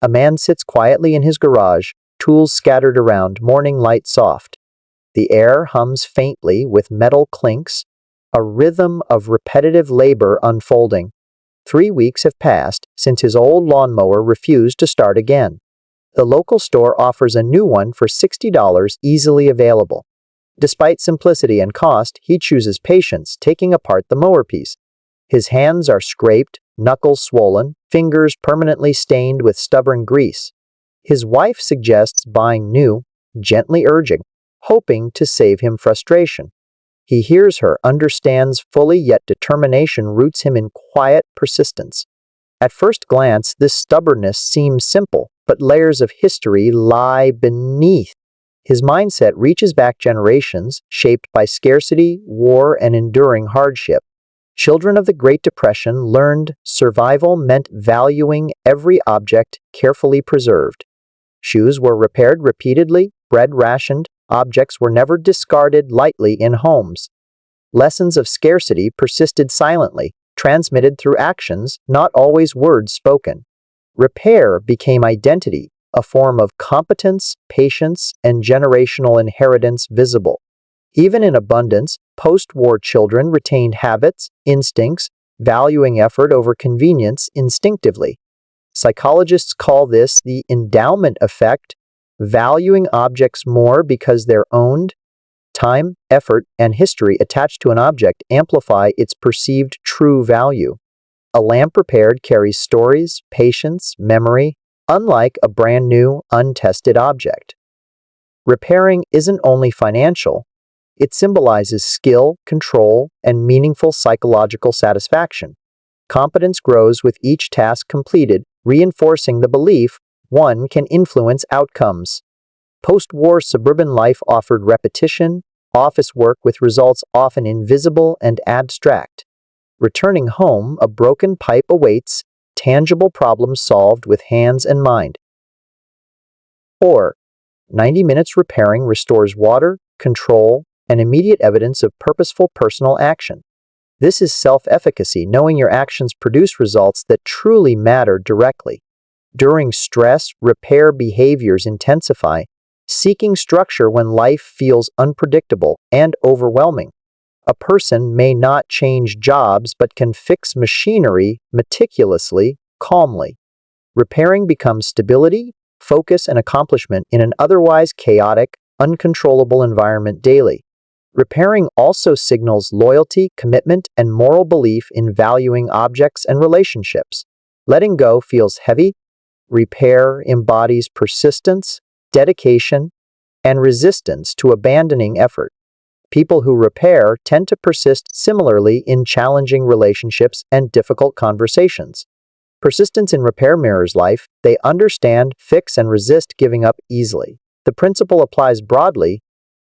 A man sits quietly in his garage, tools scattered around, morning light soft. The air hums faintly with metal clinks, a rhythm of repetitive labor unfolding. 3 weeks have passed since his old lawnmower refused to start again. The local store offers a new one for $60 easily available. Despite simplicity and cost, he chooses patience, taking apart the mower piece. His hands are scraped, knuckles swollen, fingers permanently stained with stubborn grease. His wife suggests buying new, gently urging, hoping to save him frustration. He hears her, understands fully, yet determination roots him in quiet persistence. At first glance, this stubbornness seems simple, but layers of history lie beneath. His mindset reaches back generations, shaped by scarcity, war, and enduring hardship. Children of the Great Depression learned survival meant valuing every object carefully preserved. Shoes were repaired repeatedly, bread rationed, objects were never discarded lightly in homes. Lessons of scarcity persisted silently, transmitted through actions, not always words spoken. Repair became identity, a form of competence, patience, and generational inheritance visible. Even in abundance, post-war children retained habits, instincts, valuing effort over convenience instinctively. Psychologists call this the endowment effect, valuing objects more because they're owned. Time, effort, and history attached to an object amplify its perceived true value. A lamp repaired carries stories, patience, memory, unlike a brand new, untested object. Repairing isn't only financial, it symbolizes skill, control, and meaningful psychological satisfaction. Competence grows with each task completed, reinforcing the belief one can influence outcomes. Post-war suburban life offered repetition, office work with results often invisible and abstract. Returning home, a broken pipe awaits, tangible problems solved with hands and mind. Or, 90 minutes repairing restores water, control, and immediate evidence of purposeful personal action. This is self-efficacy, knowing your actions produce results that truly matter directly. During stress, repair behaviors intensify, seeking structure when life feels unpredictable and overwhelming. A person may not change jobs but can fix machinery meticulously, calmly. Repairing becomes stability, focus, and accomplishment in an otherwise chaotic, uncontrollable environment daily. Repairing also signals loyalty, commitment, and moral belief in valuing objects and relationships. Letting go feels heavy. Repair embodies persistence, dedication, and resistance to abandoning effort. People who repair tend to persist similarly in challenging relationships and difficult conversations. Persistence in repair mirrors life. They understand, fix, and resist giving up easily. The principle applies broadly.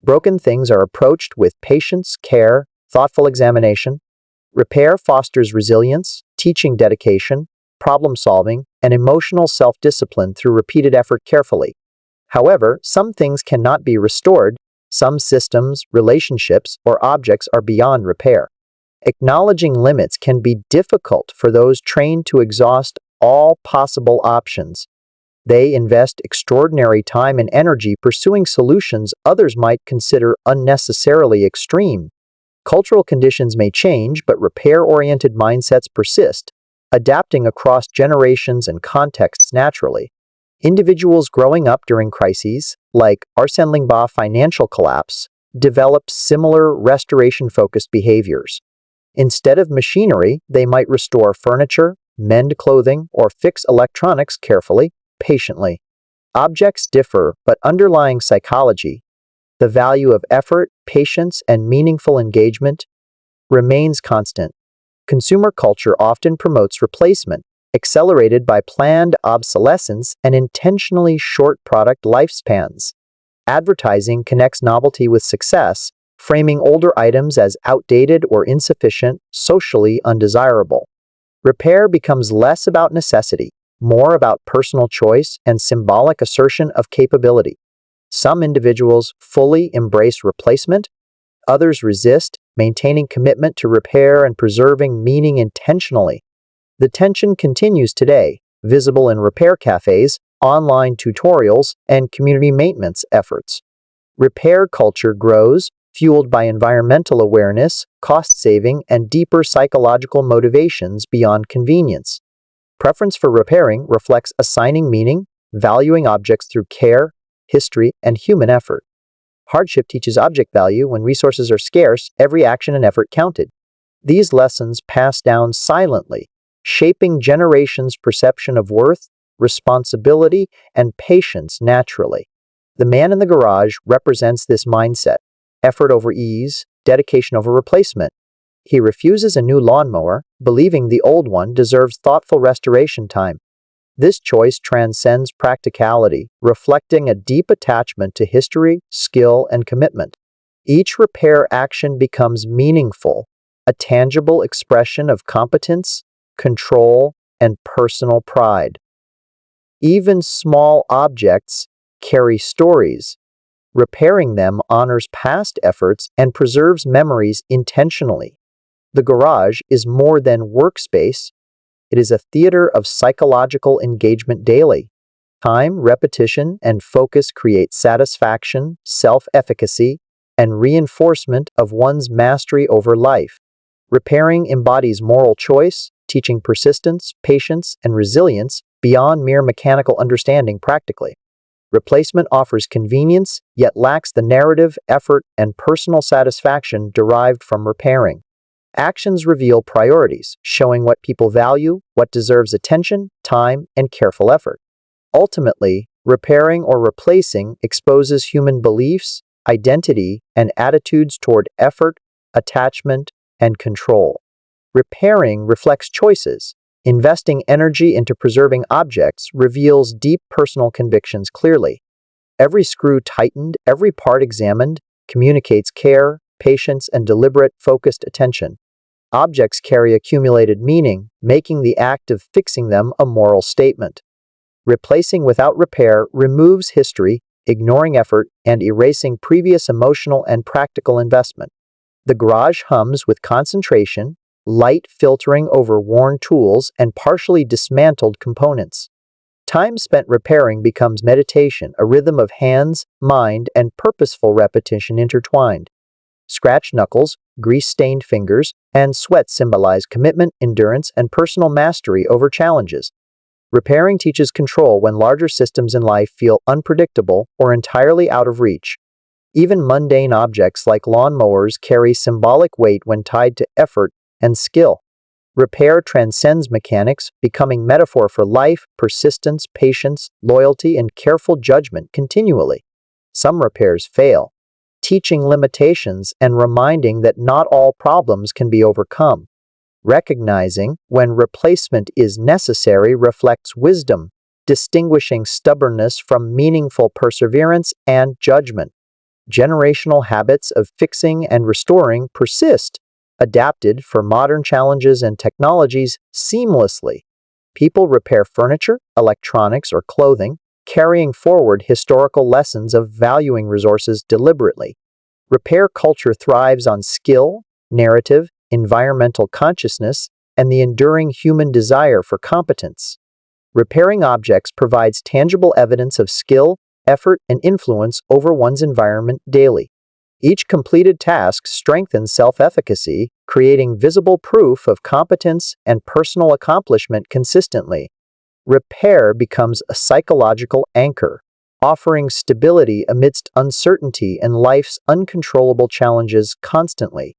Broken things are approached with patience, care, thoughtful examination. Repair fosters resilience, teaching dedication, problem-solving, and emotional self-discipline through repeated effort carefully. However, some things cannot be restored. Some systems, relationships, or objects are beyond repair. Acknowledging limits can be difficult for those trained to exhaust all possible options. They invest extraordinary time and energy pursuing solutions others might consider unnecessarily extreme. Cultural conditions may change, but repair-oriented mindsets persist, adapting across generations and contexts naturally. Individuals growing up during crises, like Arsène Lupin's financial collapse, developed similar restoration-focused behaviors. Instead of machinery, they might restore furniture, mend clothing, or fix electronics carefully, patiently. Objects differ, but underlying psychology, the value of effort, patience, and meaningful engagement, remains constant. Consumer culture often promotes replacement, accelerated by planned obsolescence and intentionally short product lifespans. Advertising connects novelty with success, framing older items as outdated or insufficient, socially undesirable. Repair becomes less about necessity, more about personal choice and symbolic assertion of capability. Some individuals fully embrace replacement, others resist, maintaining commitment to repair and preserving meaning intentionally. The tension continues today. visible in repair cafes, online tutorials, and community maintenance efforts. Repair culture grows, fueled by environmental awareness, cost saving, and deeper psychological motivations beyond convenience. Preference for repairing reflects assigning meaning, valuing objects through care, history, and human effort. Hardship teaches object value. When resources are scarce, every action and effort counted. These lessons pass down silently, shaping generations' perception of worth, responsibility, and patience naturally. The man in the garage represents this mindset: effort over ease, dedication over replacement. He refuses a new lawnmower, believing the old one deserves thoughtful restoration time. This choice transcends practicality, reflecting a deep attachment to history, skill, and commitment. Each repair action becomes meaningful, a tangible expression of competence, control, and personal pride. Even small objects carry stories. Repairing them honors past efforts and preserves memories intentionally. The garage is more than workspace. It is a theater of psychological engagement daily. Time, repetition, and focus create satisfaction, self-efficacy, and reinforcement of one's mastery over life. Repairing embodies moral choice, teaching persistence, patience, and resilience beyond mere mechanical understanding practically. Replacement offers convenience, yet lacks the narrative, effort, and personal satisfaction derived from repairing. Actions reveal priorities, showing what people value, what deserves attention, time, and careful effort. Ultimately, repairing or replacing exposes human beliefs, identity, and attitudes toward effort, attachment, and control. Repairing reflects choices. Investing energy into preserving objects reveals deep personal convictions clearly. Every screw tightened, every part examined, communicates care, patience, and deliberate, focused attention. Objects carry accumulated meaning, making the act of fixing them a moral statement. Replacing without repair removes history, ignoring effort, and erasing previous emotional and practical investment. The garage hums with concentration, light filtering over worn tools and partially dismantled components. Time spent repairing becomes meditation, a rhythm of hands, mind, and purposeful repetition intertwined. Scratched knuckles, grease-stained fingers, and sweat symbolize commitment, endurance, and personal mastery over challenges. Repairing teaches control when larger systems in life feel unpredictable or entirely out of reach. Even mundane objects like lawnmowers carry symbolic weight when tied to effort and skill. Repair transcends mechanics, becoming metaphor for life, persistence, patience, loyalty, and careful judgment continually. Some repairs fail, teaching limitations and reminding that not all problems can be overcome. Recognizing when replacement is necessary reflects wisdom, distinguishing stubbornness from meaningful perseverance and judgment. Generational habits of fixing and restoring persist, adapted for modern challenges and technologies seamlessly. People repair furniture, electronics, or clothing, carrying forward historical lessons of valuing resources deliberately. Repair culture thrives on skill, narrative, environmental consciousness, and the enduring human desire for competence. Repairing objects provides tangible evidence of skill, effort, and influence over one's environment daily. Each completed task strengthens self-efficacy, creating visible proof of competence and personal accomplishment consistently. Repair becomes a psychological anchor, offering stability amidst uncertainty and life's uncontrollable challenges constantly.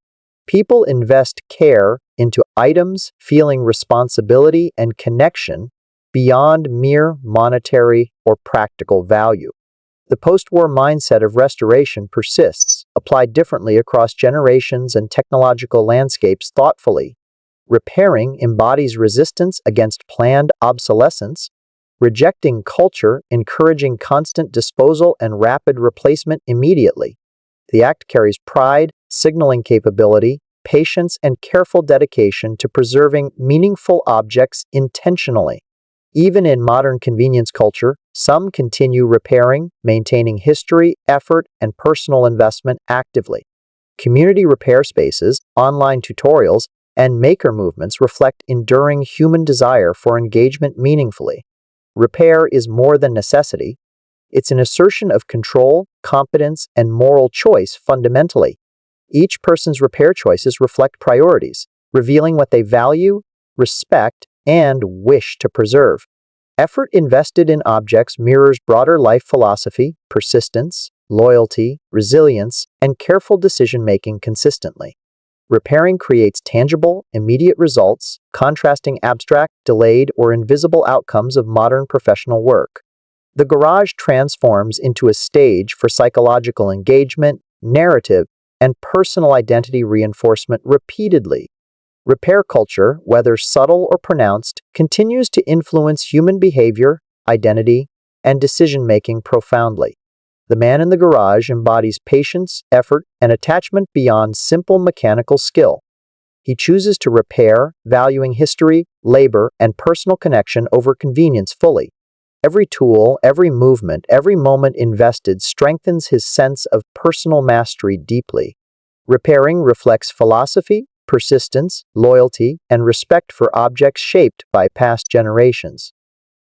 People invest care into items, feeling responsibility and connection beyond mere monetary or practical value. The post-war mindset of restoration persists, applied differently across generations and technological landscapes thoughtfully. Repairing embodies resistance against planned obsolescence, rejecting culture encouraging constant disposal and rapid replacement immediately. The act carries pride, signaling capability, patience, and careful dedication to preserving meaningful objects intentionally. Even in modern convenience culture, some continue repairing, maintaining history, effort, and personal investment actively. Community repair spaces, online tutorials, and maker movements reflect enduring human desire for engagement meaningfully. Repair is more than necessity. It's an assertion of control, competence, and moral choice fundamentally. Each person's repair choices reflect priorities, revealing what they value, respect, and wish to preserve. Effort invested in objects mirrors broader life philosophy, persistence, loyalty, resilience, and careful decision-making consistently. Repairing creates tangible, immediate results, contrasting abstract, delayed, or invisible outcomes of modern professional work. The garage transforms into a stage for psychological engagement, narrative, and personal identity reinforcement repeatedly. Repair culture, whether subtle or pronounced, continues to influence human behavior, identity, and decision-making profoundly. The man in the garage embodies patience, effort, and attachment beyond simple mechanical skill. He chooses to repair, valuing history, labor, and personal connection over convenience fully. Every tool, every movement, every moment invested strengthens his sense of personal mastery deeply. Repairing reflects philosophy, persistence, loyalty, and respect for objects shaped by past generations.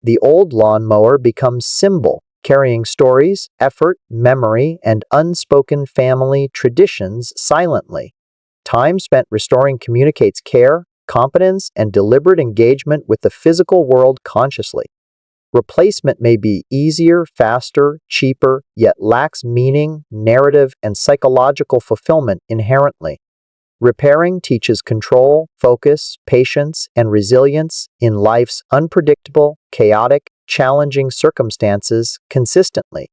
The old lawnmower becomes symbol, carrying stories, effort, memory, and unspoken family traditions silently. Time spent restoring communicates care, competence, and deliberate engagement with the physical world consciously. Replacement may be easier, faster, cheaper, yet lacks meaning, narrative, and psychological fulfillment inherently. Repairing teaches control, focus, patience, and resilience in life's unpredictable, chaotic, challenging circumstances consistently.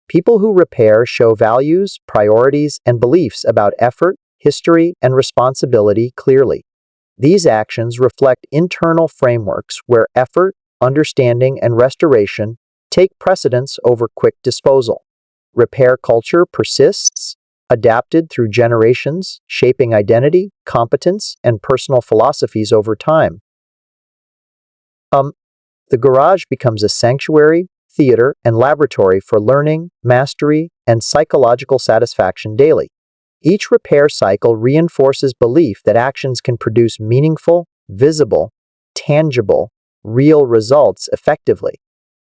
People who repair show values, priorities, and beliefs about effort, history, and responsibility clearly. These actions reflect internal frameworks where effort, understanding, and restoration take precedence over quick disposal. Repair culture persists, adapted through generations, shaping identity, competence, and personal philosophies over time. The garage becomes a sanctuary, theater, and laboratory for learning, mastery, and psychological satisfaction daily. Each repair cycle reinforces belief that actions can produce meaningful, visible, tangible, real results effectively.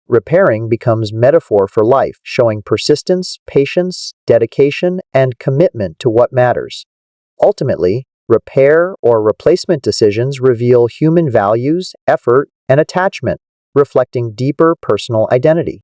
Repairing becomes metaphor for life, showing persistence, patience, dedication, and commitment to what matters. Ultimately, repair or replacement decisions reveal human values, effort, and attachment, reflecting deeper personal identity.